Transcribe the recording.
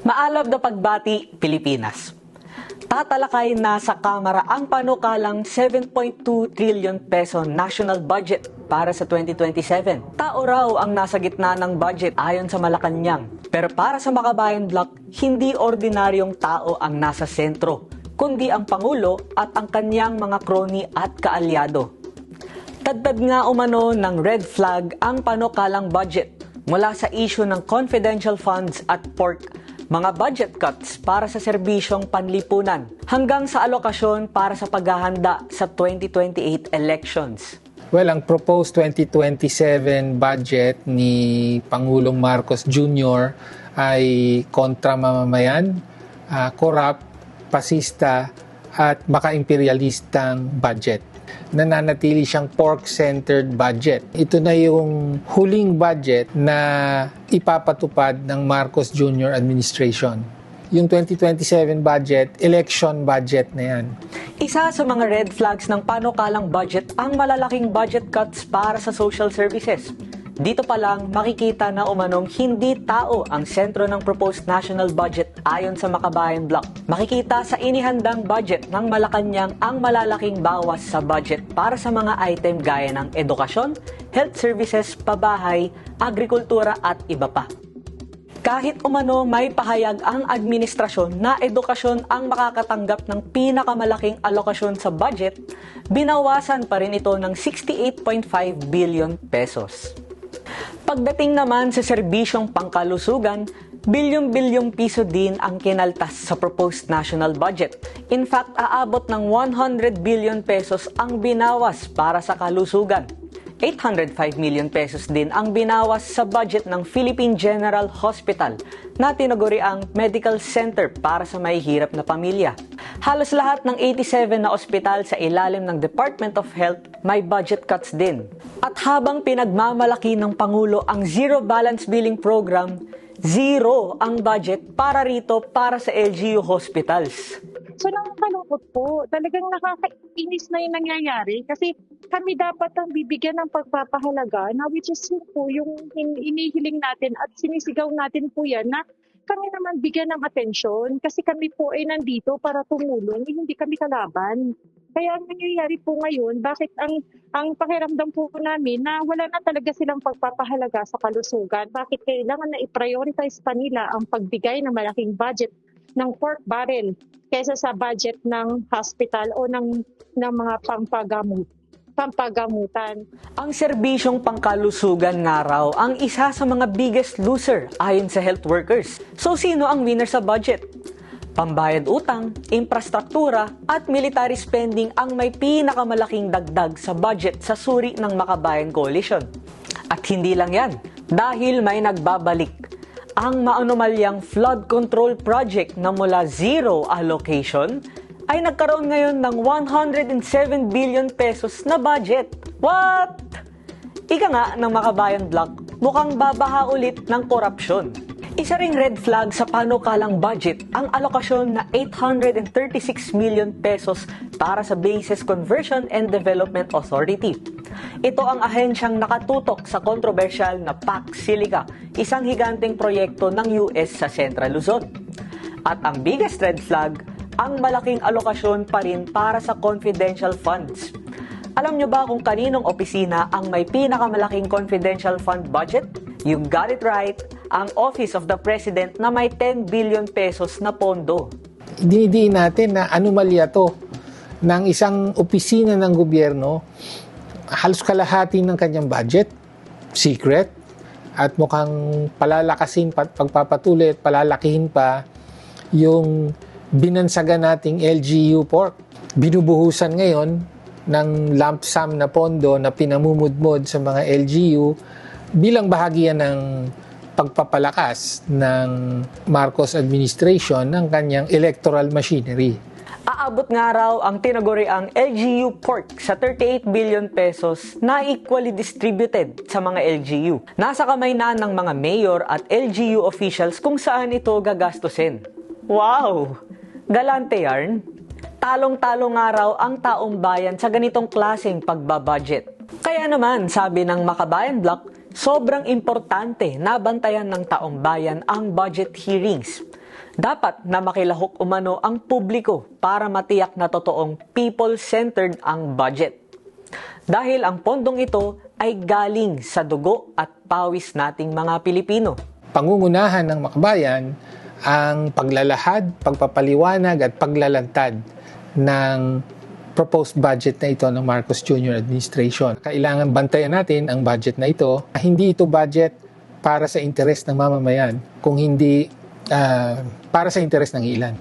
Maalab na pagbati, Pilipinas. Tatalakay na sa Kamara ang panukalang 7.2 trillion peso national budget para sa 2027. Tao raw ang nasa gitna ng budget ayon sa Malacanang. Pero para sa Makabayan Block, hindi ordinaryong tao ang nasa sentro, kundi ang Pangulo at ang kanyang mga kroni at kaalyado. Tadtad nga umano ng red flag ang panukalang budget mula sa issue ng confidential funds at pork, mga budget cuts para sa serbisyong panlipunan, hanggang sa alokasyon para sa paghahanda sa 2028 elections. Well, ang proposed 2027 budget ni Pangulong Marcos Jr. ay kontra mamamayan, corrupt, pasista at maka-imperialistang budget. Nananatili siyang pork-centered budget. Ito na yung huling budget na ipapatupad ng Marcos Jr. administration. Yung 2027 budget, election budget na yan. Isa sa mga red flags ng panukalang budget ang malalaking budget cuts para sa social services. Dito pa lang makikita na umanong hindi tao ang sentro ng proposed national budget ayon sa Makabayan Block. Makikita sa inihandang budget ng Malacanang ang malalaking bawas sa budget para sa mga item gaya ng edukasyon, health services, pabahay, agrikultura at iba pa. Kahit umano may pahayag ang administrasyon na edukasyon ang makakatanggap ng pinakamalaking alokasyon sa budget, binawasan pa rin ito ng 68.5 billion pesos. Pagdating naman sa serbisyong pangkalusugan, bilyong-bilyong piso din ang kinaltas sa proposed national budget. In fact, aabot ng 100 billion pesos ang binawas para sa kalusugan. 805 million pesos din ang binawas sa budget ng Philippine General Hospital na tinaguri ang medical center para sa mahihirap na pamilya. Halos lahat ng 87 na ospital sa ilalim ng Department of Health may budget cuts din. At habang pinagmamalaki ng Pangulo ang Zero Balance Billing Program, zero ang budget para rito para sa LGU hospitals. So nakakalungkot po. Talagang nakakainis na yung nangyayari kasi kami dapat ang bibigyan ng pagpapahalaga na which is yun po yung inihiling natin at sinisigaw natin po yan na kami naman bigyan ng atensyon kasi kami po ay nandito para tumulong, hindi kami kalaban. Kaya ang nangyayari po ngayon, bakit ang pakiramdam po namin na wala na talaga silang pagpapahalaga sa kalusugan, bakit kailangan na i-prioritize pa nila ang pagbigay ng malaking budget ng pork barrel kaysa sa budget ng hospital o ng mga pampagamutan. Ang serbisyong pangkalusugan nga raw ang isa sa mga biggest loser ayon sa health workers. So sino ang winner sa budget? Pambayad utang, infrastruktura at military spending ang may pinakamalaking dagdag sa budget sa suri ng Makabayan Coalition. At hindi lang yan, dahil may nagbabalik. Ang maanumalyang flood control project na mula zero allocation ay nagkaroon ngayon ng 107 billion pesos na budget. What? Ika nga ng Makabayan Block, mukhang babaha ulit ng korupsyon. Isa ring red flag sa panukalang budget ang alokasyon na 836 million pesos para sa Bases Conversion and Development Authority. Ito ang ahensyang nakatutok sa kontrobersyal na PAC Silica, isang higanteng proyekto ng US sa Central Luzon. At ang biggest red flag, ang malaking alokasyon pa rin para sa confidential funds. Alam nyo ba kung kaninong opisina ang may pinakamalaking confidential fund budget? You got it right, ang Office of the President na may 10 billion pesos na pondo. Dinidiin natin na anomalya to ng isang opisina ng gobyerno, halos kalahati ng kanyang budget, secret, at mukhang palalakasin, pagpapatuloy at palalakihin pa yung binansagan nating LGU pork. Binubuhusan ngayon ng lump sum na pondo na pinamumudmod sa mga LGU bilang bahagi ng pagpapalakas ng Marcos administration ng kanyang electoral machinery. Aabot nga raw ang tinaguriang LGU pork sa 38 billion pesos na equally distributed sa mga LGU. Nasa kamay na ng mga mayor at LGU officials kung saan ito gagastusin. Wow! Galante yarn! Talong-talo nga raw ang taong bayan sa ganitong klaseng pagbabudget. Kaya naman, sabi ng Makabayan Block, sobrang importante na bantayan ng taong bayan ang budget hearings. Dapat na makilahok umano ang publiko para matiyak na totoong people-centered ang budget. Dahil ang pondong ito ay galing sa dugo at pawis nating mga Pilipino. Pangungunahan ng makabayan ang paglalahad, pagpapaliwanag at paglalantad ng proposed budget na ito ng Marcos Jr. Administration. Kailangan bantayan natin ang budget na ito. Hindi ito budget para sa interes ng mamamayan, kung hindi para sa interes ng ilan.